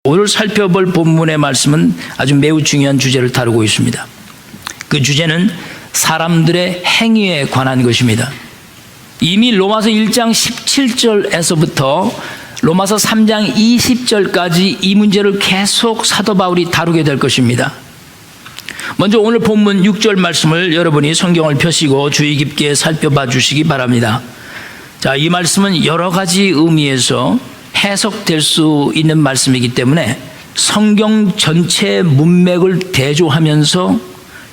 오늘 살펴볼 본문의 말씀은 아주 매우 중요한 주제를 다루고 있습니다. 그 주제는 사람들의 행위에 관한 것입니다. 이미 로마서 1장 17절에서부터 로마서 3장 20절까지 이 문제를 계속 사도 바울이 다루게 될 것입니다. 먼저 오늘 본문 6절 말씀을 여러분이 성경을 펴시고 주의 깊게 살펴봐 주시기 바랍니다. 자, 이 말씀은 여러 가지 의미에서 해석될 수 있는 말씀이기 때문에 성경 전체의 문맥을 대조하면서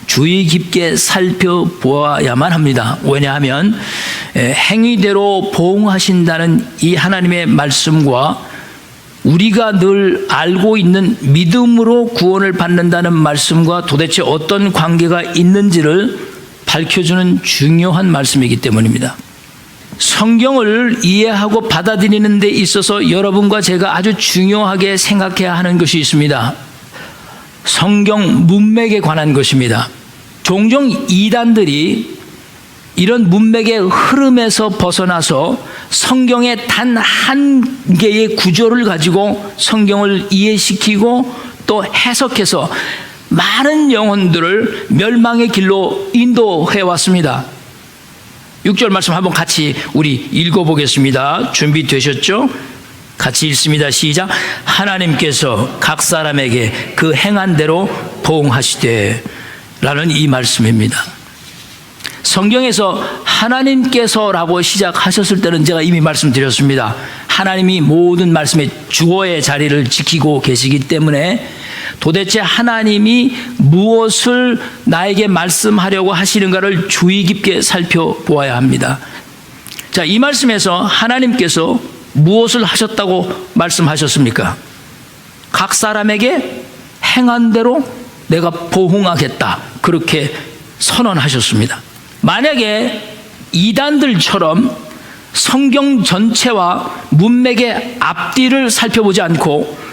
주의 깊게 살펴보아야만 합니다. 왜냐하면 행위대로 보응하신다는 이 하나님의 말씀과 우리가 늘 알고 있는 믿음으로 구원을 받는다는 말씀과 도대체 어떤 관계가 있는지를 밝혀주는 중요한 말씀이기 때문입니다. 성경을 이해하고 받아들이는 데 있어서 여러분과 제가 아주 중요하게 생각해야 하는 것이 있습니다. 성경 문맥에 관한 것입니다. 종종 이단들이 이런 문맥의 흐름에서 벗어나서 성경의 단 한 개의 구조를 가지고 성경을 이해시키고 또 해석해서 많은 영혼들을 멸망의 길로 인도해 왔습니다. 6절 말씀 한번 같이 우리 읽어보겠습니다. 준비되셨죠? 같이 읽습니다. 시작. 하나님께서 각 사람에게 그 행한 대로 보응하시되 라는 이 말씀입니다. 성경에서 하나님께서라고 시작하셨을 때는 제가 이미 말씀드렸습니다. 하나님이 모든 말씀의 주어의 자리를 지키고 계시기 때문에 도대체 하나님이 무엇을 나에게 말씀하려고 하시는가를 주의 깊게 살펴보아야 합니다. 자, 이 말씀에서 하나님께서 무엇을 하셨다고 말씀하셨습니까? 각 사람에게 행한 대로 내가 보응하겠다, 그렇게 선언하셨습니다. 만약에 이단들처럼 성경 전체와 문맥의 앞뒤를 살펴보지 않고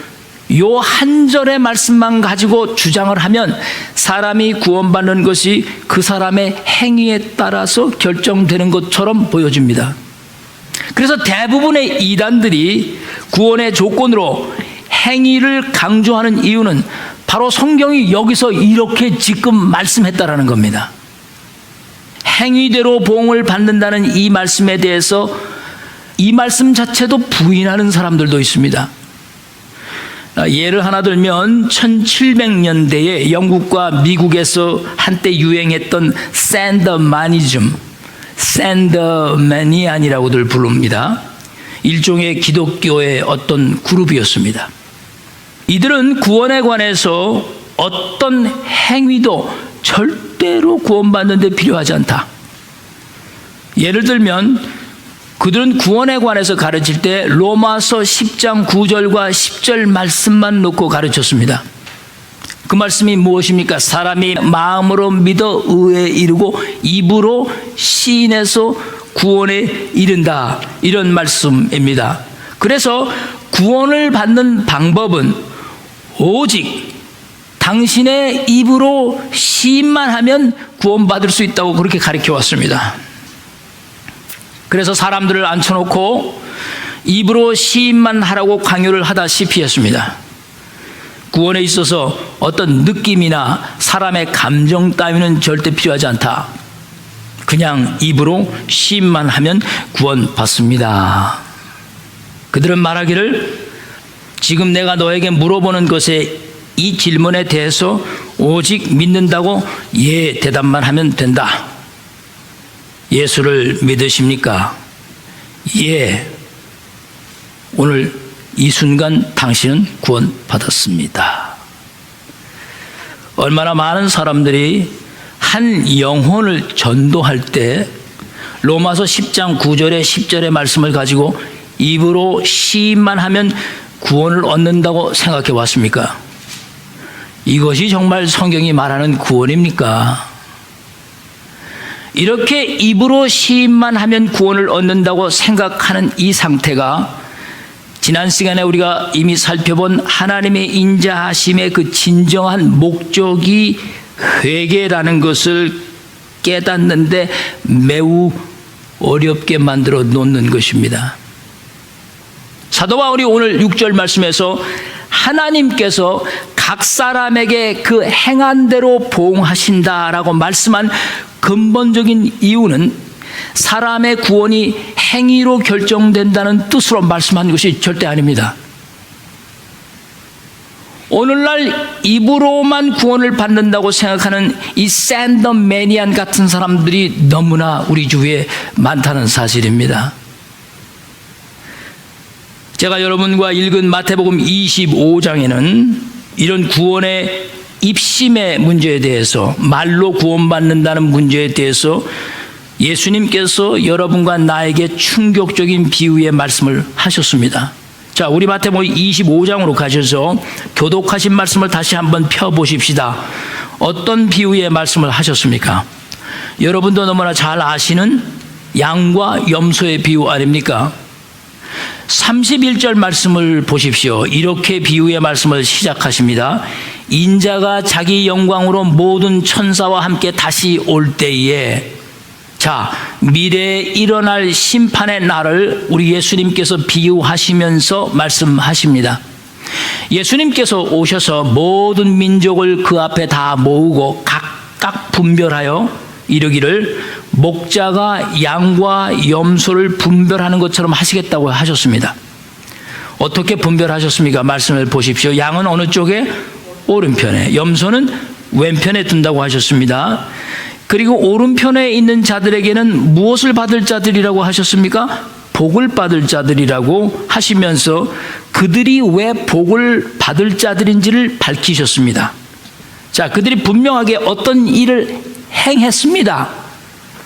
요 한 절의 말씀만 가지고 주장을 하면 사람이 구원받는 것이 그 사람의 행위에 따라서 결정되는 것처럼 보여집니다. 그래서 대부분의 이단들이 구원의 조건으로 행위를 강조하는 이유는 바로 성경이 여기서 이렇게 지금 말씀했다라는 겁니다. 행위대로 보응을 받는다는 이 말씀에 대해서 이 말씀 자체도 부인하는 사람들도 있습니다. 예를 하나 들면 1700년대에 영국과 미국에서 한때 유행했던 샌더마니즘, 샌더매니안이라고들 부릅니다. 일종의 기독교의 어떤 그룹이었습니다. 이들은 구원에 관해서 어떤 행위도 절대로 구원받는 데 필요하지 않다. 예를 들면 그들은 구원에 관해서 가르칠 때 로마서 10장 9절과 10절 말씀만 놓고 가르쳤습니다. 그 말씀이 무엇입니까? 사람이 마음으로 믿어 의에 이르고 입으로 시인해서 구원에 이른다, 이런 말씀입니다. 그래서 구원을 받는 방법은 오직 당신의 입으로 시인만 하면 구원받을 수 있다고 그렇게 가르쳐 왔습니다. 그래서 사람들을 앉혀놓고 입으로 시인만 하라고 강요를 하다시피 했습니다. 구원에 있어서 어떤 느낌이나 사람의 감정 따위는 절대 필요하지 않다. 그냥 입으로 시인만 하면 구원받습니다. 그들은 말하기를 지금 내가 너에게 물어보는 것에 이 질문에 대해서 오직 믿는다고 예 대답만 하면 된다. 예수를 믿으십니까? 예. 오늘 이 순간 당신은 구원받았습니다. 얼마나 많은 사람들이 한 영혼을 전도할 때 로마서 10장 9절에 10절의 말씀을 가지고 입으로 시인만 하면 구원을 얻는다고 생각해 왔습니까? 이것이 정말 성경이 말하는 구원입니까? 이렇게 입으로 시인만 하면 구원을 얻는다고 생각하는 이 상태가 지난 시간에 우리가 이미 살펴본 하나님의 인자하심의 그 진정한 목적이 회개라는 것을 깨닫는데 매우 어렵게 만들어 놓는 것입니다. 사도 바울이 오늘 6절 말씀에서 하나님께서 각 사람에게 그 행한 대로 보응하신다라고 말씀한 근본적인 이유는 사람의 구원이 행위로 결정된다는 뜻으로 말씀한 것이 절대 아닙니다. 오늘날 입으로만 구원을 받는다고 생각하는 이 샌더매니안 같은 사람들이 너무나 우리 주위에 많다는 사실입니다. 제가 여러분과 읽은 마태복음 25장에는 이런 구원의 입심의 문제에 대해서, 말로 구원받는다는 문제에 대해서 예수님께서 여러분과 나에게 충격적인 비유의 말씀을 하셨습니다. 자, 우리 마태복음 25장으로 가셔서 교독하신 말씀을 다시 한번 펴보십시다. 어떤 비유의 말씀을 하셨습니까? 여러분도 너무나 잘 아시는 양과 염소의 비유 아닙니까? 31절 말씀을 보십시오. 이렇게 비유의 말씀을 시작하십니다. 인자가 자기 영광으로 모든 천사와 함께 다시 올 때에, 자, 미래에 일어날 심판의 날을 우리 예수님께서 비유하시면서 말씀하십니다. 예수님께서 오셔서 모든 민족을 그 앞에 다 모으고 각각 분별하여 이르기를 목자가 양과 염소를 분별하는 것처럼 하시겠다고 하셨습니다. 어떻게 분별하셨습니까? 말씀을 보십시오. 양은 어느 쪽에? 오른편에, 염소는 왼편에 둔다고 하셨습니다. 그리고 오른편에 있는 자들에게는 무엇을 받을 자들이라고 하셨습니까? 복을 받을 자들이라고 하시면서 그들이 왜 복을 받을 자들인지를 밝히셨습니다. 자, 그들이 분명하게 어떤 일을 행했습니다.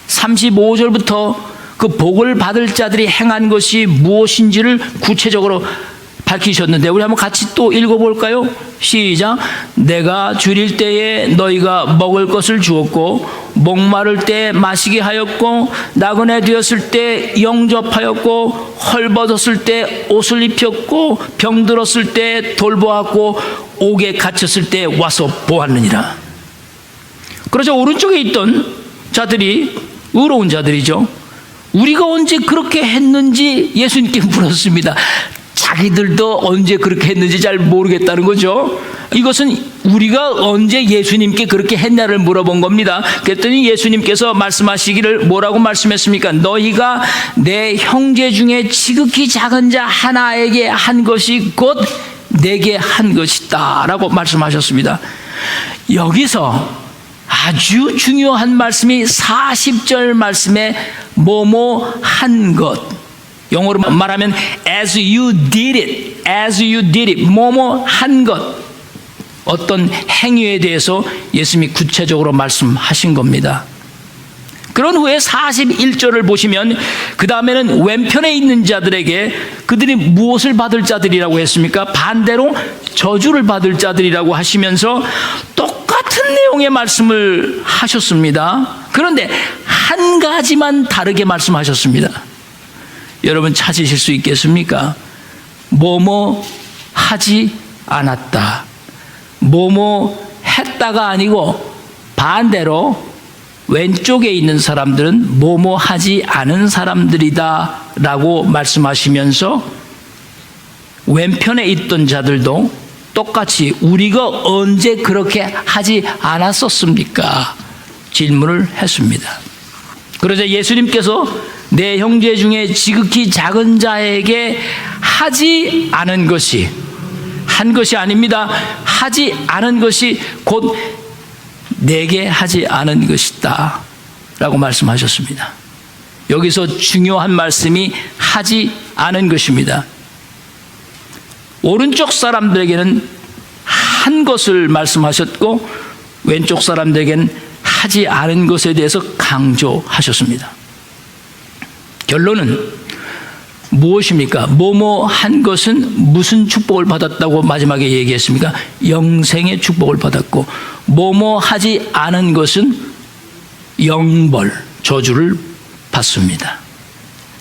35절부터 그 복을 받을 자들이 행한 것이 무엇인지를 구체적으로 밝히셨는데, 우리 한번 같이 또 읽어볼까요? 시작. 내가 줄일 때에 너희가 먹을 것을 주었고, 목마를 때 마시게 하였고, 나그네 되었을 때 영접하였고, 헐벗었을 때 옷을 입혔고, 병들었을 때 돌보았고, 옥에 갇혔을 때 와서 보았느니라. 그래서 오른쪽에 있던 자들이 의로운 자들이죠. 우리가 언제 그렇게 했는지 예수님께 물었습니다. 자기들도 언제 그렇게 했는지 잘 모르겠다는 거죠. 이것은 우리가 언제 예수님께 그렇게 했냐를 물어본 겁니다. 그랬더니 예수님께서 말씀하시기를 뭐라고 말씀했습니까? 너희가 내 형제 중에 지극히 작은 자 하나에게 한 것이 곧 내게 한 것이다 라고 말씀하셨습니다. 여기서 아주 중요한 말씀이 40절 말씀에 뭐뭐 한 것, 영어로 말하면 as you did it, as you did it, 뭐뭐 한 것, 어떤 행위에 대해서 예수님이 구체적으로 말씀하신 겁니다. 그런 후에 41절을 보시면 그 다음에는 왼편에 있는 자들에게 그들이 무엇을 받을 자들이라고 했습니까? 반대로 저주를 받을 자들이라고 하시면서 똑같은 내용의 말씀을 하셨습니다. 그런데 한 가지만 다르게 말씀하셨습니다. 여러분 찾으실 수 있겠습니까? 뭐뭐 하지 않았다. 뭐뭐 했다가 아니고 반대로 왼쪽에 있는 사람들은 뭐뭐 하지 않은 사람들이다 라고 말씀하시면서 왼편에 있던 자들도 똑같이 우리가 언제 그렇게 하지 않았었습니까? 질문을 했습니다. 그러자 예수님께서 내 형제 중에 지극히 작은 자에게 하지 않은 것이, 한 것이 아닙니다. 하지 않은 것이 곧 내게 하지 않은 것이다 라고 말씀하셨습니다. 여기서 중요한 말씀이 하지 않은 것입니다. 오른쪽 사람들에게는 한 것을 말씀하셨고 왼쪽 사람들에게는 하지 않은 것에 대해서 강조하셨습니다. 결론은 무엇입니까? 뭐뭐 한 것은 무슨 축복을 받았다고 마지막에 얘기했습니까? 영생의 축복을 받았고, 뭐뭐 하지 않은 것은 영벌, 저주를 받습니다.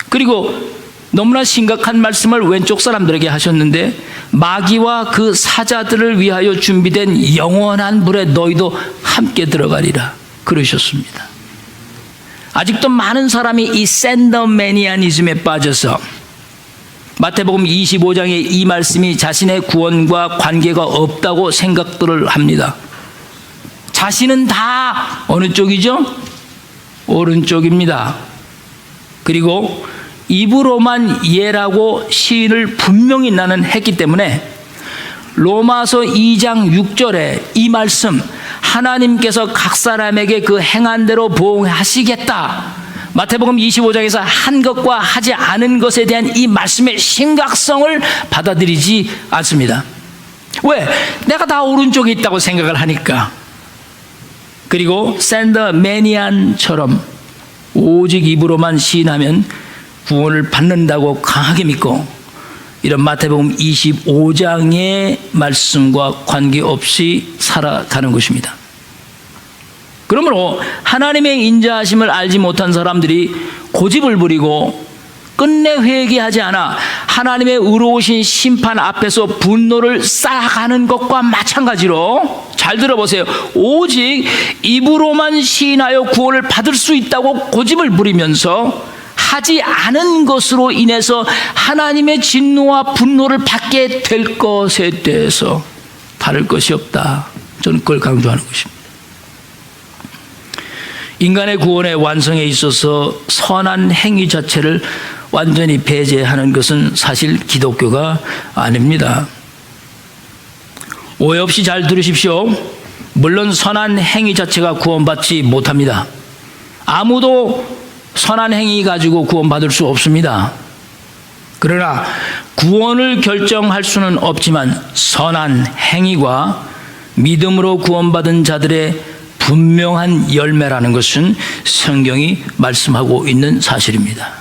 그리고 너무나 심각한 말씀을 왼쪽 사람들에게 하셨는데, 마귀와 그 사자들을 위하여 준비된 영원한 불에 너희도 함께 들어가리라 그러셨습니다. 아직도 많은 사람이 이 샌더매니아니즘에 빠져서 마태복음 25장의 이 말씀이 자신의 구원과 관계가 없다고 생각들을 합니다. 자신은 다 어느 쪽이죠? 오른쪽입니다. 그리고 입으로만 예라고 시인을 분명히 나는 했기 때문에 로마서 2장 6절에 이 말씀, 하나님께서 각 사람에게 그 행한 대로 보응하시겠다, 마태복음 25장에서 한 것과 하지 않은 것에 대한 이 말씀의 심각성을 받아들이지 않습니다. 왜? 내가 다 오른쪽에 있다고 생각을 하니까. 그리고 샌더 매니안처럼 오직 입으로만 시인하면 구원을 받는다고 강하게 믿고, 이런 마태복음 25장의 말씀과 관계없이 살아가는 것입니다. 그러므로 하나님의 인자하심을 알지 못한 사람들이 고집을 부리고 끝내 회개하지 않아 하나님의 의로우신 심판 앞에서 분노를 쌓아가는 것과 마찬가지로, 잘 들어보세요, 오직 입으로만 시인하여 구원을 받을 수 있다고 고집을 부리면서 하지 않은 것으로 인해서 하나님의 진노와 분노를 받게 될 것에 대해서 다를 것이 없다, 저는 그걸 강조하는 것입니다. 인간의 구원의 완성에 있어서 선한 행위 자체를 완전히 배제하는 것은 사실 기독교가 아닙니다. 오해 없이 잘 들으십시오. 물론 선한 행위 자체가 구원받지 못합니다. 아무도 선한 행위 가지고 구원받을 수 없습니다. 그러나 구원을 결정할 수는 없지만 선한 행위가 믿음으로 구원받은 자들의 분명한 열매라는 것은 성경이 말씀하고 있는 사실입니다.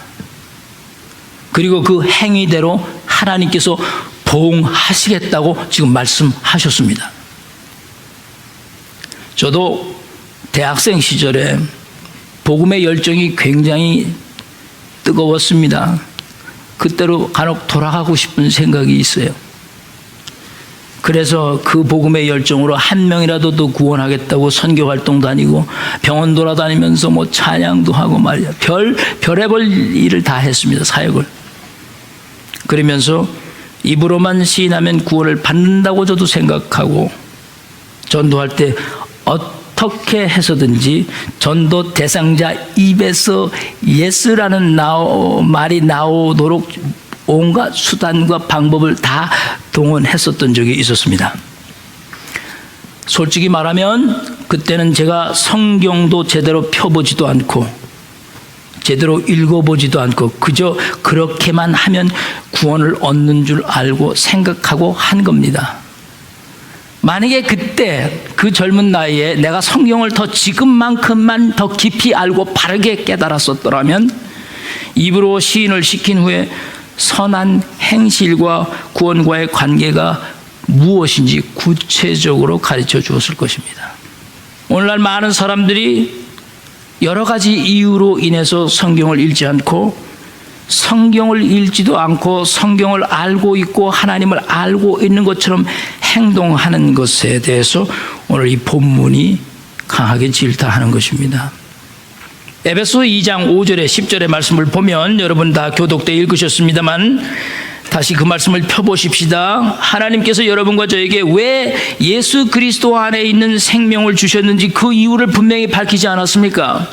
그리고 그 행위대로 하나님께서 보응하시겠다고 지금 말씀하셨습니다. 저도 대학생 시절에 복음의 열정이 굉장히 뜨거웠습니다. 그때로 간혹 돌아가고 싶은 생각이 있어요. 그래서 그 복음의 열정으로 한 명이라도 더 구원하겠다고 선교 활동 다니고 병원 돌아다니면서 뭐 찬양도 하고 말이야, 별의별 일을 다 했습니다. 사역을. 그러면서 입으로만 시인하면 구원을 받는다고 저도 생각하고, 전도할 때 어떻게 해서든지 전도 대상자 입에서 예스라는 말이 나오도록 온갖 수단과 방법을 다 동원했었던 적이 있었습니다. 솔직히 말하면 그때는 제가 성경도 제대로 펴보지도 않고 제대로 읽어보지도 않고 그저 그렇게만 하면 구원을 얻는 줄 알고 생각하고 한 겁니다. 만약에 그때 그 젊은 나이에 내가 성경을 더 지금만큼만 더 깊이 알고 바르게 깨달았었더라면 입으로 시인을 시킨 후에 선한 행실과 구원과의 관계가 무엇인지 구체적으로 가르쳐 주었을 것입니다. 오늘날 많은 사람들이 여러 가지 이유로 인해서 성경을 읽지 않고, 성경을 읽지도 않고 성경을 알고 있고 하나님을 알고 있는 것처럼 행동하는 것에 대해서 오늘 이 본문이 강하게 질타하는 것입니다. 에베소 2장 5절에 10절의 말씀을 보면 여러분 다 교독 때 읽으셨습니다만 다시 그 말씀을 펴보십시다. 하나님께서 여러분과 저에게 왜 예수 그리스도 안에 있는 생명을 주셨는지 그 이유를 분명히 밝히지 않았습니까?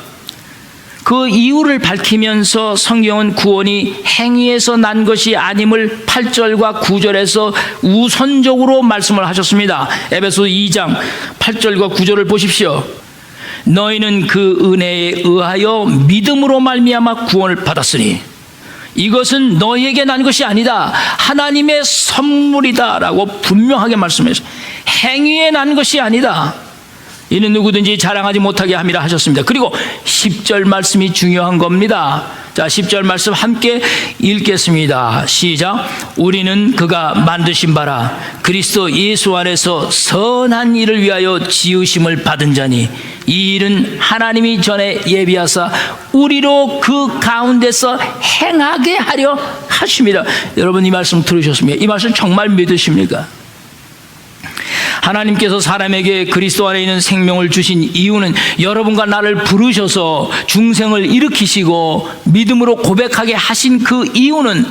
그 이유를 밝히면서 성경은 구원이 행위에서 난 것이 아님을 8절과 9절에서 우선적으로 말씀을 하셨습니다. 에베소 2장 8절과 9절을 보십시오. 너희는 그 은혜에 의하여 믿음으로 말미암아 구원을 받았으니 이것은 너희에게 난 것이 아니다, 하나님의 선물이다 라고 분명하게 말씀했어요. 행위에 난 것이 아니다. 이는 누구든지 자랑하지 못하게 함이라 하셨습니다. 그리고 10절 말씀이 중요한 겁니다. 자, 10절 말씀 함께 읽겠습니다. 시작. 우리는 그가 만드신 바라 그리스도 예수 안에서 선한 일을 위하여 지으심을 받은 자니 이 일은 하나님이 전에 예비하사 우리로 그 가운데서 행하게 하려 하십니다. 여러분 이 말씀 들으셨습니까? 이 말씀 정말 믿으십니까? 하나님께서 사람에게 그리스도 안에 있는 생명을 주신 이유는 여러분과 나를 부르셔서 중생을 일으키시고 믿음으로 고백하게 하신 그 이유는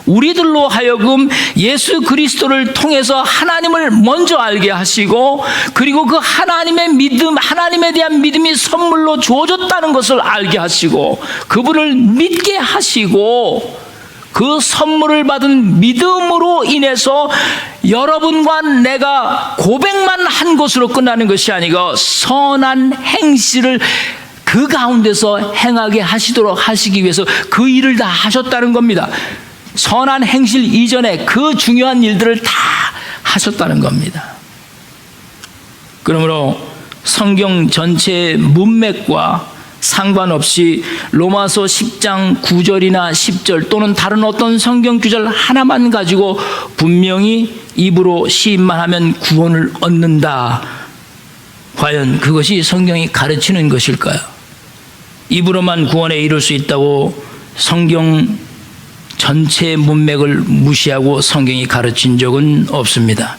우리들로 하여금 예수 그리스도를 통해서 하나님을 먼저 알게 하시고, 그리고 그 하나님의 믿음, 하나님에 대한 믿음이 선물로 주어졌다는 것을 알게 하시고, 그분을 믿게 하시고, 그 선물을 받은 믿음으로 인해서 여러분과 내가 고백만 한 것으로 끝나는 것이 아니고 선한 행실을 그 가운데서 행하게 하시도록 하시기 위해서 그 일을 다 하셨다는 겁니다. 선한 행실 이전에 그 중요한 일들을 다 하셨다는 겁니다. 그러므로 성경 전체의 문맥과 상관없이 로마서 10장 9절이나 10절 또는 다른 어떤 성경 구절 하나만 가지고 분명히 입으로 시인만 하면 구원을 얻는다. 과연 그것이 성경이 가르치는 것일까요? 입으로만 구원에 이룰 수 있다고 성경 전체의 문맥을 무시하고 성경이 가르친 적은 없습니다.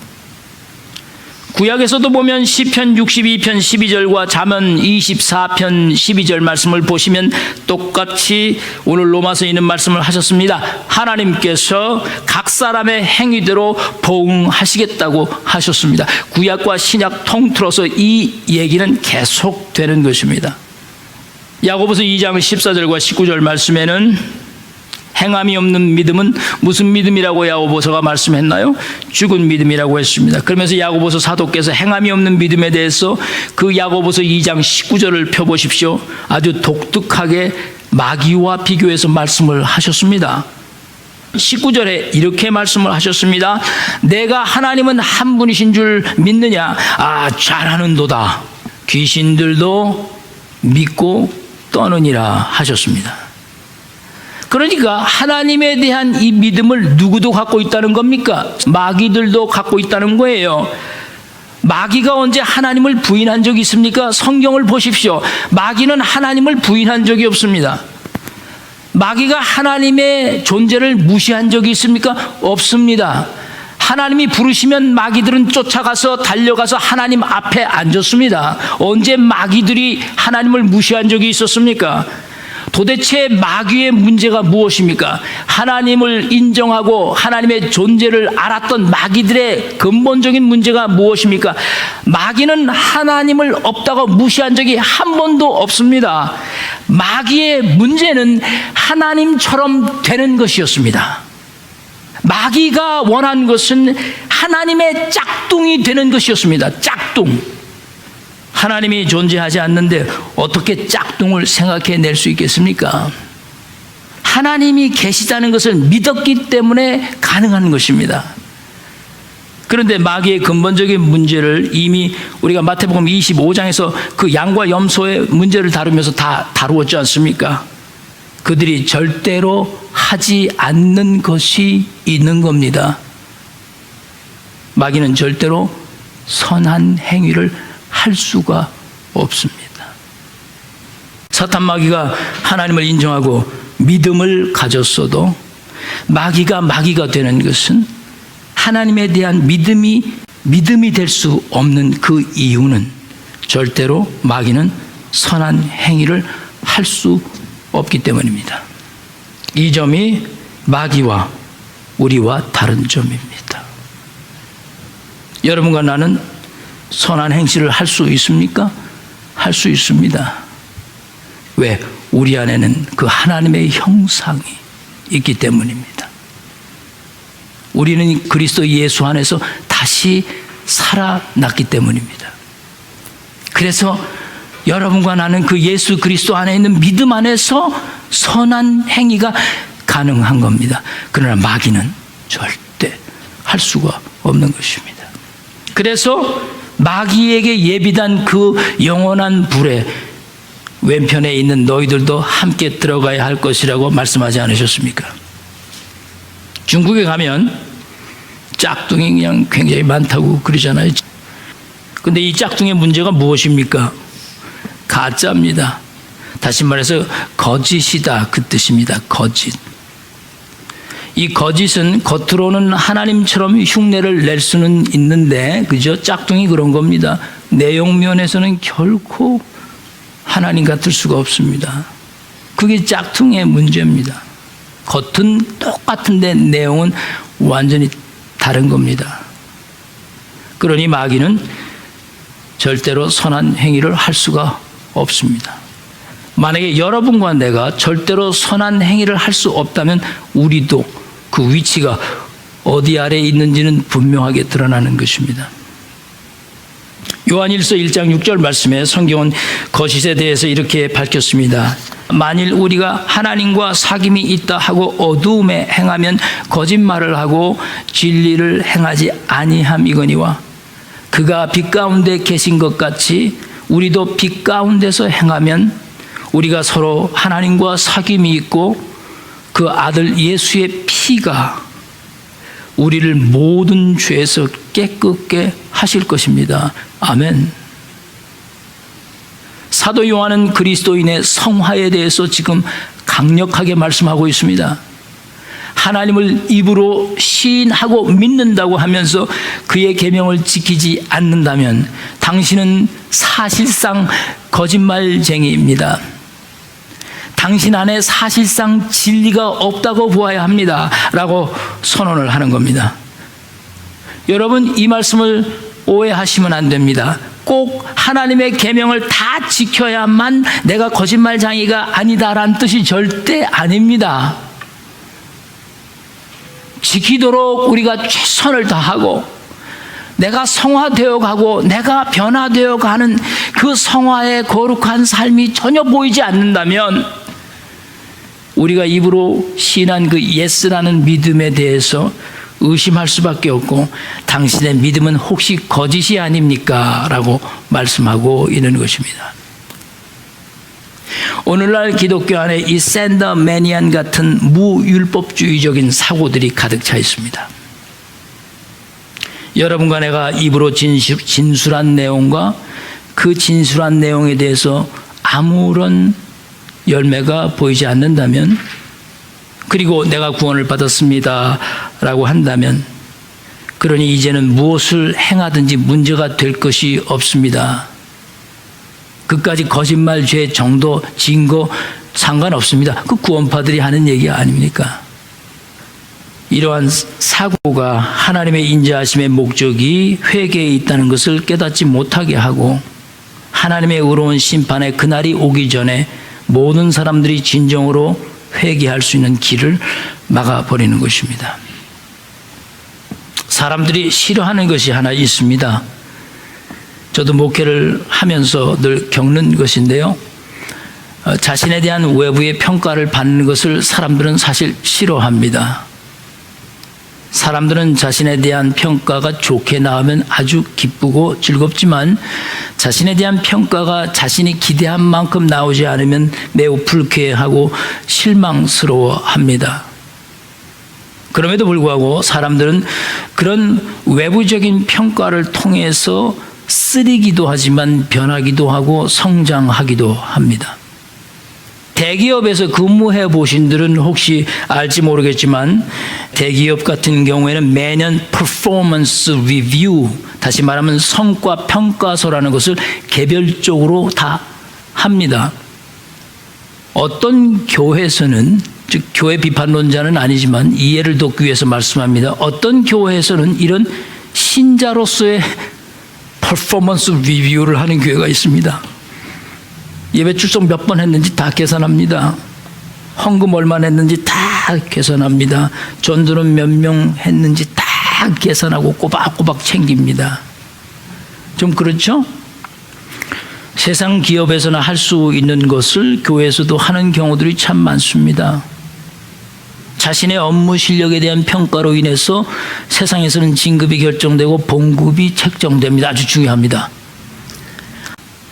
구약에서도 보면 시편 62편 12절과 잠언 24편 12절 말씀을 보시면 똑같이 오늘 로마서에 있는 말씀을 하셨습니다. 하나님께서 각 사람의 행위대로 보응하시겠다고 하셨습니다. 구약과 신약 통틀어서 이 얘기는 계속되는 것입니다. 야고보서 2장 14절과 19절 말씀에는 행함이 없는 믿음은 무슨 믿음이라고 야고보서가 말씀했나요? 죽은 믿음이라고 했습니다. 그러면서 야고보서 사도께서 행함이 없는 믿음에 대해서 그 야고보서 2장 19절을 펴보십시오. 아주 독특하게 마귀와 비교해서 말씀을 하셨습니다. 19절에 이렇게 말씀을 하셨습니다. 내가 하나님은 한 분이신 줄 믿느냐? 잘하는도다. 귀신들도 믿고 떠느니라 하셨습니다. 그러니까 하나님에 대한 이 믿음을 누구도 갖고 있다는 겁니까? 마귀들도 갖고 있다는 거예요. 마귀가 언제 하나님을 부인한 적이 있습니까? 성경을 보십시오. 마귀는 하나님을 부인한 적이 없습니다. 마귀가 하나님의 존재를 무시한 적이 있습니까? 없습니다. 하나님이 부르시면 마귀들은 쫓아가서 달려가서 하나님 앞에 앉았습니다. 언제 마귀들이 하나님을 무시한 적이 있었습니까? 도대체 마귀의 문제가 무엇입니까? 하나님을 인정하고 하나님의 존재를 알았던 마귀들의 근본적인 문제가 무엇입니까? 마귀는 하나님을 없다고 무시한 적이 한 번도 없습니다. 마귀의 문제는 하나님처럼 되는 것이었습니다. 마귀가 원한 것은 하나님의 짝둥이 되는 것이었습니다. 짝둥. 하나님이 존재하지 않는데 어떻게 짝둥을 생각해낼 수 있겠습니까? 하나님이 계시다는 것을 믿었기 때문에 가능한 것입니다. 그런데 마귀의 근본적인 문제를 이미 우리가 마태복음 25장에서 그 양과 염소의 문제를 다루면서 다 다루었지 않습니까? 그들이 절대로 하지 않는 것이 있는 겁니다. 마귀는 절대로 선한 행위를 할 수가 없습니다. 사탄 마귀가 하나님을 인정하고 믿음을 가졌어도 마귀가 되는 것은 하나님에 대한 믿음이 될 수 없는 그 이유는 절대로 마귀는 선한 행위를 할 수 없기 때문입니다. 이 점이 마귀와 우리와 다른 점입니다. 여러분과 나는 선한 행실을 할 수 있습니까? 할 수 있습니다. 왜? 우리 안에는 그 하나님의 형상이 있기 때문입니다. 우리는 그리스도 예수 안에서 다시 살아났기 때문입니다. 그래서 여러분과 나는 그 예수 그리스도 안에 있는 믿음 안에서 선한 행위가 가능한 겁니다. 그러나 마귀는 절대 할 수가 없는 것입니다. 그래서 마귀에게 예비된 그 영원한 불에 왼편에 있는 너희들도 함께 들어가야 할 것이라고 말씀하지 않으셨습니까? 중국에 가면 짝퉁이 그냥 굉장히 많다고 그러잖아요. 근데 이 짝퉁의 문제가 무엇입니까? 가짜입니다. 다시 말해서 거짓이다, 그 뜻입니다. 거짓. 이 거짓은 겉으로는 하나님처럼 흉내를 낼 수는 있는데, 그죠? 짝퉁이 그런 겁니다. 내용면에서는 결코 하나님 같을 수가 없습니다. 그게 짝퉁의 문제입니다. 겉은 똑같은데 내용은 완전히 다른 겁니다. 그러니 마귀는 절대로 선한 행위를 할 수가 없습니다. 만약에 여러분과 내가 절대로 선한 행위를 할 수 없다면 우리도 그 위치가 어디 아래에 있는지는 분명하게 드러나는 것입니다. 요한일서 1장 6절 말씀에 성경은 거짓에 대해서 이렇게 밝혔습니다. 만일 우리가 하나님과 사귐이 있다 하고 어두움에 행하면 거짓말을 하고 진리를 행하지 아니함이거니와 그가 빛 가운데 계신 것 같이 우리도 빛 가운데서 행하면 우리가 서로 하나님과 사귐이 있고 그 아들 예수의 피가 우리를 모든 죄에서 깨끗게 하실 것입니다. 아멘. 사도 요한은 그리스도인의 성화에 대해서 지금 강력하게 말씀하고 있습니다. 하나님을 입으로 시인하고 믿는다고 하면서 그의 계명을 지키지 않는다면 당신은 사실상 거짓말쟁이입니다. 당신 안에 사실상 진리가 없다고 보아야 합니다 라고 선언을 하는 겁니다. 여러분, 이 말씀을 오해하시면 안 됩니다. 꼭 하나님의 계명을 다 지켜야만 내가 거짓말쟁이가 아니다라는 뜻이 절대 아닙니다. 지키도록 우리가 최선을 다하고 내가 성화되어 가고 내가 변화되어 가는 그 성화의 거룩한 삶이 전혀 보이지 않는다면 우리가 입으로 시인한 그 예스라는 믿음에 대해서 의심할 수밖에 없고 당신의 믿음은 혹시 거짓이 아닙니까? 라고 말씀하고 있는 것입니다. 오늘날 기독교 안에 이 샌더매니안 같은 무율법주의적인 사고들이 가득 차 있습니다. 여러분과 내가 입으로 진술한 내용과 그 진술한 내용에 대해서 아무런 열매가 보이지 않는다면, 그리고 내가 구원을 받았습니다 라고 한다면, 그러니 이제는 무엇을 행하든지 문제가 될 것이 없습니다. 그까지 거짓말 죄 정도 증거 상관없습니다. 그 구원파들이 하는 얘기 아닙니까? 이러한 사고가 하나님의 인자하심의 목적이 회개에 있다는 것을 깨닫지 못하게 하고 하나님의 의로운 심판의 그날이 오기 전에 모든 사람들이 진정으로 회개할 수 있는 길을 막아버리는 것입니다. 사람들이 싫어하는 것이 하나 있습니다. 저도 목회를 하면서 늘 겪는 것인데요. 자신에 대한 외부의 평가를 받는 것을 사람들은 사실 싫어합니다. 사람들은 자신에 대한 평가가 좋게 나오면 아주 기쁘고 즐겁지만 자신에 대한 평가가 자신이 기대한 만큼 나오지 않으면 매우 불쾌하고 실망스러워합니다. 그럼에도 불구하고 사람들은 그런 외부적인 평가를 통해서 쓰리기도 하지만 변하기도 하고 성장하기도 합니다. 대기업에서 근무해 보신 분들은 혹시 알지 모르겠지만 대기업 같은 경우에는 매년 퍼포먼스 리뷰, 다시 말하면 성과 평가서라는 것을 개별적으로 다 합니다. 어떤 교회에서는, 즉 교회 비판론자는 아니지만 이해를 돕기 위해서 말씀합니다. 어떤 교회에서는 이런 신자로서의 퍼포먼스 리뷰를 하는 교회가 있습니다. 예배 출석 몇 번 했는지 다 계산합니다. 헌금 얼마 냈는지 다 계산합니다. 전도는 몇 명 했는지 다 계산하고 꼬박꼬박 챙깁니다. 좀 그렇죠? 세상 기업에서나 할 수 있는 것을 교회에서도 하는 경우들이 참 많습니다. 자신의 업무 실력에 대한 평가로 인해서 세상에서는 진급이 결정되고 봉급이 책정됩니다. 아주 중요합니다.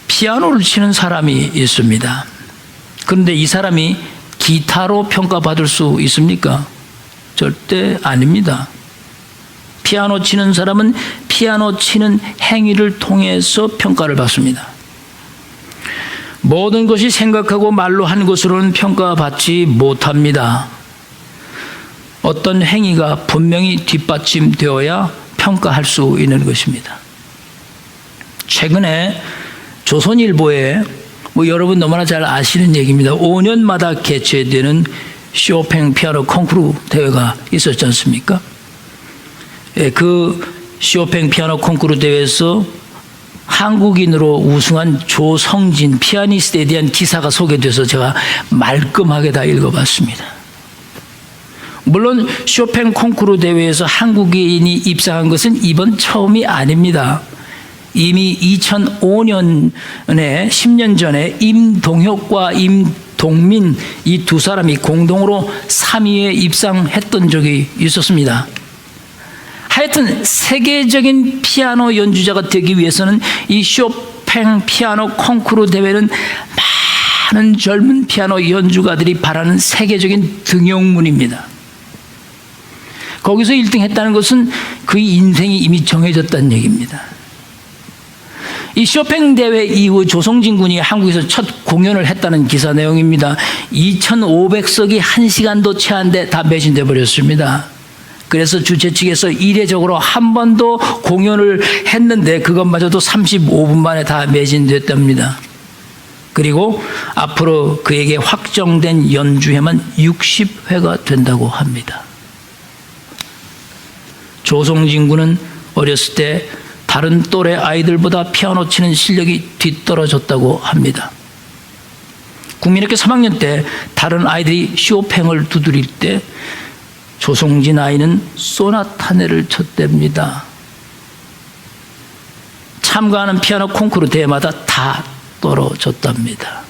피아노를 치는 사람이 있습니다. 그런데 이 사람이 기타로 평가받을 수 있습니까? 절대 아닙니다. 피아노 치는 사람은 피아노 치는 행위를 통해서 평가를 받습니다. 모든 것이 생각하고 말로 한 것으로는 평가받지 못합니다. 어떤 행위가 분명히 뒷받침되어야 평가할 수 있는 것입니다. 최근에 조선일보에 여러분 너무나 잘 아시는 얘기입니다. 5년마다 개최되는 쇼팽 피아노 콩쿠르 대회가 있었지 않습니까? 그 쇼팽 피아노 콩쿠르 대회에서 한국인으로 우승한 조성진 피아니스트에 대한 기사가 소개돼서 제가 말끔하게 다 읽어봤습니다. 물론 쇼팽 콩쿠르 대회에서 한국인이 입상한 것은 이번 처음이 아닙니다. 이미 2005년에 10년 전에 임동혁과 임동민 이 두 사람이 공동으로 3위에 입상했던 적이 있었습니다. 하여튼 세계적인 피아노 연주자가 되기 위해서는 이 쇼팽 피아노 콩쿠르 대회는 많은 젊은 피아노 연주가들이 바라는 세계적인 등용문입니다. 거기서 1등 했다는 것은 그의 인생이 이미 정해졌다는 얘기입니다. 이 쇼팽 대회 이후 조성진 군이 한국에서 첫 공연을 했다는 기사 내용입니다. 2,500석이 1시간도 채 안 돼 다 매진돼 버렸습니다. 그래서 주최 측에서 이례적으로 한 번 더 공연을 했는데 그것마저도 35분 만에 다 매진됐답니다. 그리고 앞으로 그에게 확정된 연주회만 60회가 된다고 합니다. 조성진 군은 어렸을 때 다른 또래 아이들보다 피아노 치는 실력이 뒤떨어졌다고 합니다. 국민학교 3학년 때 다른 아이들이 쇼팽을 두드릴 때 조성진 아이는 소나타네를 쳤답니다. 참가하는 피아노 콩쿠르 대회마다 다 떨어졌답니다.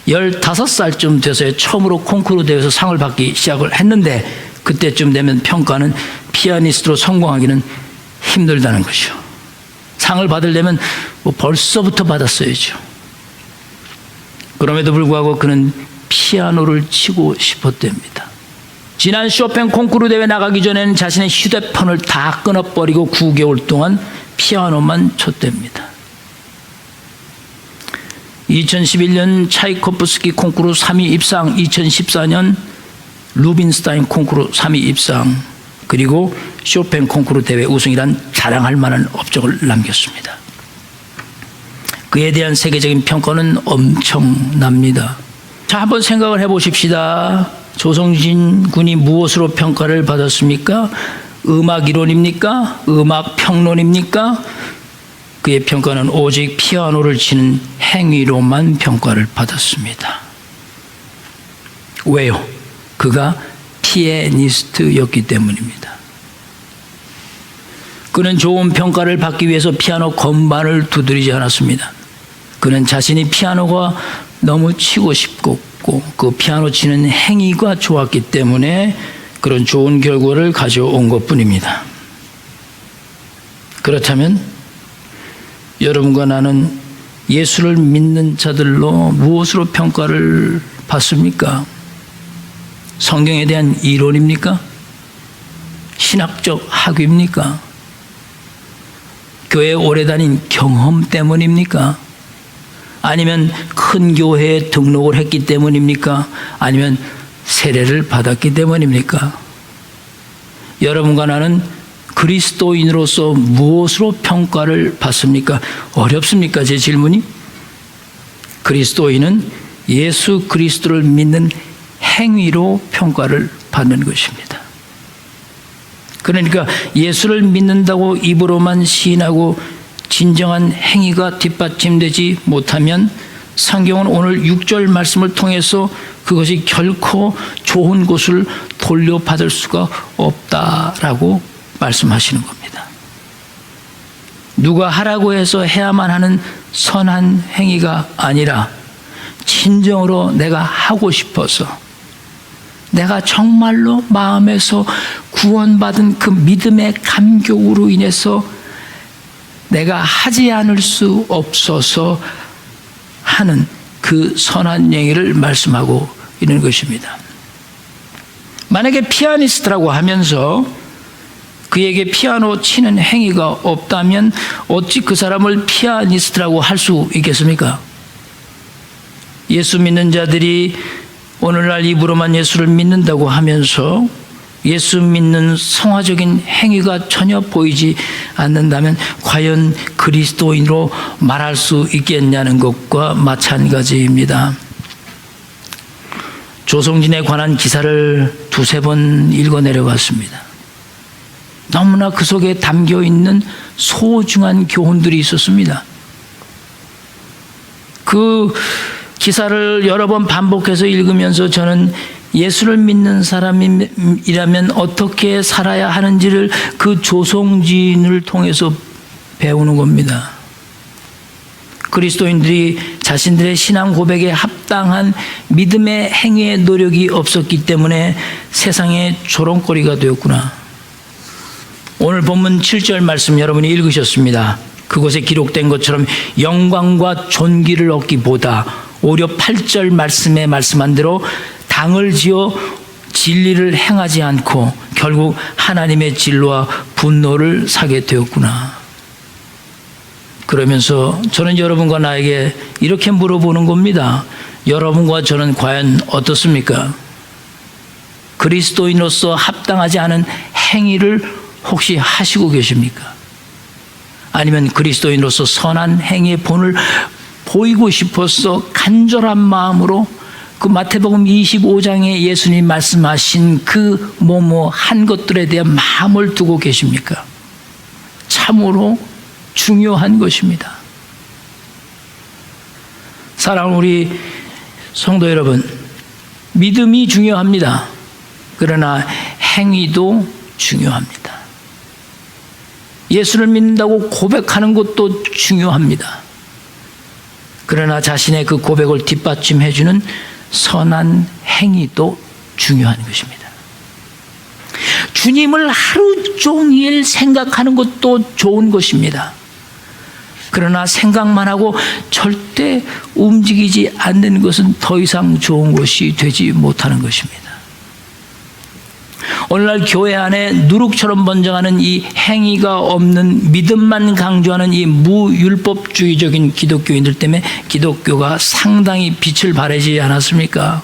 15살쯤 돼서 처음으로 콩쿠르 대회에서 상을 받기 시작을 했는데 그때쯤 되면 평가는 피아니스트로 성공하기는 힘들다는 것이죠. 상을 받으려면 벌써부터 받았어야죠. 그럼에도 불구하고 그는 피아노를 치고 싶었답니다. 지난 쇼팽 콩쿠르 대회 나가기 전에는 자신의 휴대폰을 다 끊어버리고 9개월 동안 피아노만 쳤답니다. 2011년 차이코프스키 콩쿠르 3위 입상, 2014년 루빈스타인 콩쿠르 3위 입상, 그리고 쇼팽 콩쿠르 대회 우승이란 자랑할 만한 업적을 남겼습니다. 그에 대한 세계적인 평가는 엄청납니다. 자, 한번 생각을 해보십시다. 조성진 군이 무엇으로 평가를 받았습니까? 음악 이론입니까? 음악 평론입니까? 그의 평가는 오직 피아노를 치는 행위로만 평가를 받았습니다. 왜요? 그가 피아니스트였기 때문입니다. 그는 좋은 평가를 받기 위해서 피아노 건반을 두드리지 않았습니다. 그는 자신이 피아노가 너무 치고 싶고 그 피아노 치는 행위가 좋았기 때문에 그런 좋은 결과를 가져온 것뿐입니다. 그렇다면 여러분과 나는 예수를 믿는 자들로 무엇으로 평가를 받습니까? 성경에 대한 이론입니까? 신학적 학위입니까? 교회에 오래 다닌 경험 때문입니까? 아니면 큰 교회에 등록을 했기 때문입니까? 아니면 세례를 받았기 때문입니까? 여러분과 나는 그리스도인으로서 무엇으로 평가를 받습니까? 어렵습니까? 제 질문이? 그리스도인은 예수 그리스도를 믿는 행위로 평가를 받는 것입니다. 그러니까 예수를 믿는다고 입으로만 시인하고 진정한 행위가 뒷받침되지 못하면 성경은 오늘 6절 말씀을 통해서 그것이 결코 좋은 곳을 돌려받을 수가 없다라고 말씀하시는 겁니다. 누가 하라고 해서 해야만 하는 선한 행위가 아니라 진정으로 내가 하고 싶어서 내가 정말로 마음에서 구원받은 그 믿음의 감격으로 인해서 내가 하지 않을 수 없어서 하는 그 선한 행위를 말씀하고 있는 것입니다. 만약에 피아니스트라고 하면서 그에게 피아노 치는 행위가 없다면 어찌 그 사람을 피아니스트라고 할 수 있겠습니까? 예수 믿는 자들이 오늘날 입으로만 예수를 믿는다고 하면서 예수 믿는 성화적인 행위가 전혀 보이지 않는다면 과연 그리스도인으로 말할 수 있겠냐는 것과 마찬가지입니다. 조성진에 관한 기사를 두세 번 읽어 내려봤습니다. 너무나 그 속에 담겨 있는 소중한 교훈들이 있었습니다. 그 기사를 여러 번 반복해서 읽으면서 저는 예수를 믿는 사람이라면 어떻게 살아야 하는지를 그 조성진을 통해서 배우는 겁니다. 그리스도인들이 자신들의 신앙 고백에 합당한 믿음의 행위의 노력이 없었기 때문에 세상의 조롱거리가 되었구나. 오늘 본문 7절 말씀 여러분이 읽으셨습니다. 그곳에 기록된 것처럼 영광과 존귀를 얻기보다 오히려 8절 말씀에 말씀한 대로 당을 지어 진리를 행하지 않고 결국 하나님의 진로와 분노를 사게 되었구나. 그러면서 저는 여러분과 나에게 이렇게 물어보는 겁니다. 여러분과 저는 과연 어떻습니까? 그리스도인으로서 합당하지 않은 행위를 혹시 하시고 계십니까? 아니면 그리스도인으로서 선한 행위의 본을 보이고 싶어서 간절한 마음으로 그 마태복음 25장에 예수님 말씀하신 그 한 것들에 대한 마음을 두고 계십니까? 참으로 중요한 것입니다. 사랑하는 우리 성도 여러분, 믿음이 중요합니다. 그러나 행위도 중요합니다. 예수를 믿는다고 고백하는 것도 중요합니다. 그러나 자신의 그 고백을 뒷받침해주는 선한 행위도 중요한 것입니다. 주님을 하루 종일 생각하는 것도 좋은 것입니다. 그러나 생각만 하고 절대 움직이지 않는 것은 더 이상 좋은 것이 되지 못하는 것입니다. 오늘날 교회 안에 누룩처럼 번져가는 이 행위가 없는 믿음만 강조하는 이 무율법주의적인 기독교인들 때문에 기독교가 상당히 빛을 발하지 않았습니까?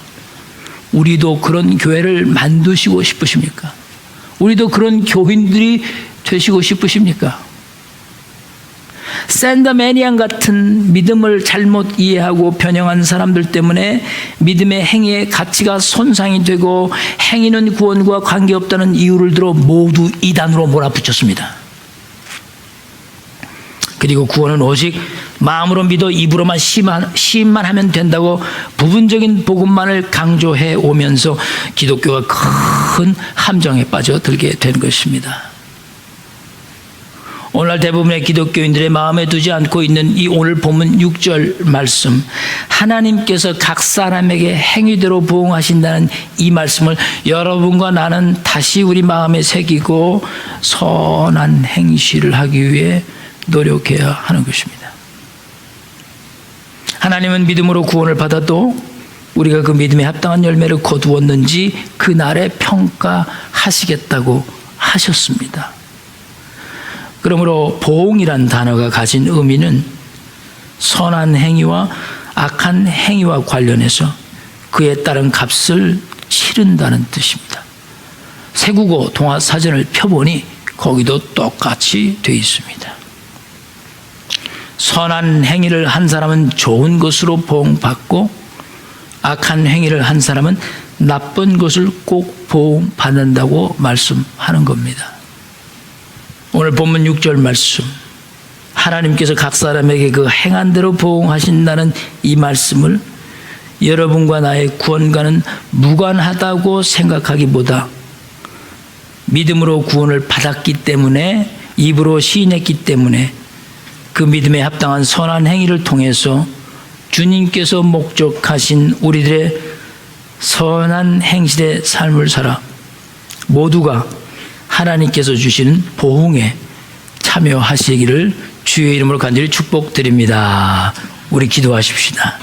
우리도 그런 교회를 만드시고 싶으십니까? 우리도 그런 교인들이 되시고 싶으십니까? 샌더매니안 같은 믿음을 잘못 이해하고 변형한 사람들 때문에 믿음의 행위의 가치가 손상이 되고 행위는 구원과 관계없다는 이유를 들어 모두 이단으로 몰아붙였습니다. 그리고 구원은 오직 마음으로 믿어 입으로만 시인만 하면 된다고 부분적인 복음만을 강조해 오면서 기독교가 큰 함정에 빠져들게 된 것입니다. 오늘날 대부분의 기독교인들의 마음에 두지 않고 있는 이 오늘 본문 6절 말씀, 하나님께서 각 사람에게 행위대로 부응하신다는 이 말씀을 여러분과 나는 다시 우리 마음에 새기고 선한 행실을 하기 위해 노력해야 하는 것입니다. 하나님은 믿음으로 구원을 받아도 우리가 그 믿음에 합당한 열매를 거두었는지 그날에 평가하시겠다고 하셨습니다. 그러므로 보응이란 단어가 가진 의미는 선한 행위와 악한 행위와 관련해서 그에 따른 값을 치른다는 뜻입니다. 세국어 동화사전을 펴보니 거기도 똑같이 되어 있습니다. 선한 행위를 한 사람은 좋은 것으로 보응받고 악한 행위를 한 사람은 나쁜 것을 꼭 보응받는다고 말씀하는 겁니다. 오늘 본문 6절 말씀, 하나님께서 각 사람에게 그 행한 대로 보응하신다는 이 말씀을 여러분과 나의 구원과는 무관하다고 생각하기보다 믿음으로 구원을 받았기 때문에, 입으로 시인했기 때문에 그 믿음에 합당한 선한 행위를 통해서 주님께서 목적하신 우리들의 선한 행실의 삶을 살아 모두가 하나님께서 주시는 보응에 참여하시기를 주의 이름으로 간절히 축복드립니다. 우리 기도하십시다.